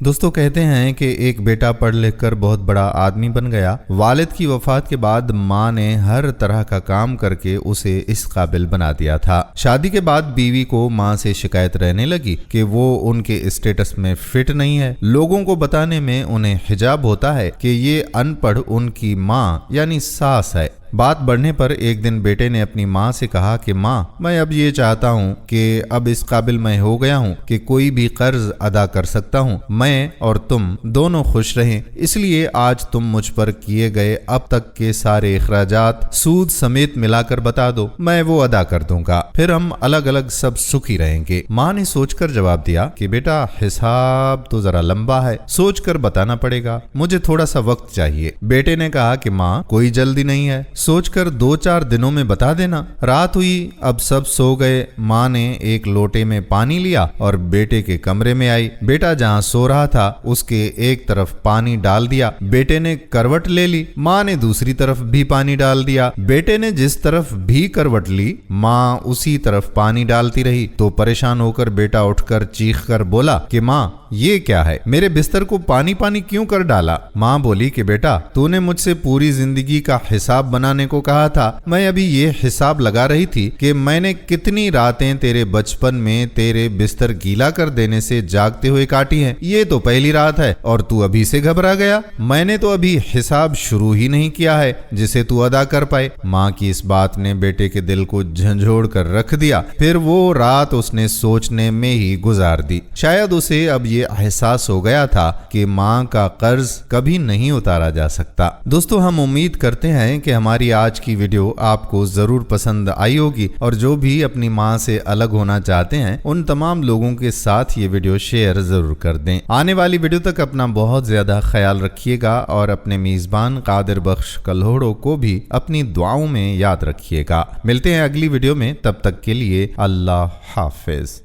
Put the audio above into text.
दोस्तों कहते हैं कि एक बेटा पढ़ लिख कर बहुत बड़ा आदमी बन गया। वालिद की वफात के बाद माँ ने हर तरह का काम करके उसे इस काबिल बना दिया था। शादी के बाद बीवी को माँ से शिकायत रहने लगी कि वो उनके स्टेटस में फिट नहीं है। लोगों को बताने में उन्हें हिजाब होता है कि ये अनपढ़ उनकी माँ यानी सास है। बात बढ़ने पर एक दिन बेटे ने अपनी माँ से कहा कि माँ, मैं अब ये चाहता हूँ कि अब इस काबिल मैं हो गया हूँ कि कोई भी कर्ज अदा कर सकता हूँ। मैं और तुम दोनों खुश रहें, इसलिए आज तुम मुझ पर किए गए अब तक के सारे अखराजात सूद समेत मिलाकर बता दो, मैं वो अदा कर दूंगा, फिर हम अलग अलग सब सुखी रहेंगे। माँ ने सोचकर जवाब दिया कि बेटा, हिसाब तो जरा लंबा है, सोचकर बताना पड़ेगा, मुझे थोड़ा सा वक्त चाहिए। बेटे ने कहा कि माँ, कोई जल्दी नहीं है, सोचकर 2-4 दिनों में बता देना। रात हुई, अब सब सो गए। माँ ने एक लोटे में पानी लिया और बेटे के कमरे में आई। बेटा जहाँ सो रहा था उसके एक तरफ पानी डाल दिया। बेटे ने करवट ले ली, माँ ने दूसरी तरफ भी पानी डाल दिया। बेटे ने जिस तरफ भी करवट ली, माँ उसी तरफ पानी डालती रही। तो परेशान होकर बेटा उठकर चीख कर बोला कि माँ, ये क्या है, मेरे बिस्तर को पानी पानी क्यों कर डाला? माँ बोली कि बेटा, तूने मुझसे पूरी जिंदगी का हिसाब बनाने को कहा था। मैं अभी ये हिसाब लगा रही थी कि मैंने कितनी रातें तेरे बचपन में तेरे बिस्तर गीला कर देने से जागते हुए काटी हैं। ये तो पहली रात है और तू अभी से घबरा गया। मैंने तो अभी हिसाब शुरू ही नहीं किया है जिसे तू अदा कर पाए। माँ की इस बात ने बेटे के दिल को झंझोड़ कर रख दिया। फिर वो रात उसने सोचने में ही गुजार दी। शायद उसे अब ये एहसास हो गया था कि माँ का कर्ज कभी नहीं उतारा जा सकता। दोस्तों, हम उम्मीद करते हैं कि हमारी आज की वीडियो आपको जरूर पसंद आई होगी और जो भी अपनी माँ से अलग होना चाहते हैं उन तमाम लोगों के साथ ये वीडियो शेयर जरूर कर दें। आने वाली वीडियो तक अपना बहुत ज्यादा ख्याल रखिएगा और अपने मेजबान कादिर बख्श कल्होड़ो को भी अपनी दुआओं में याद रखिएगा। मिलते हैं अगली वीडियो में, तब तक के लिए अल्लाह हाफिज।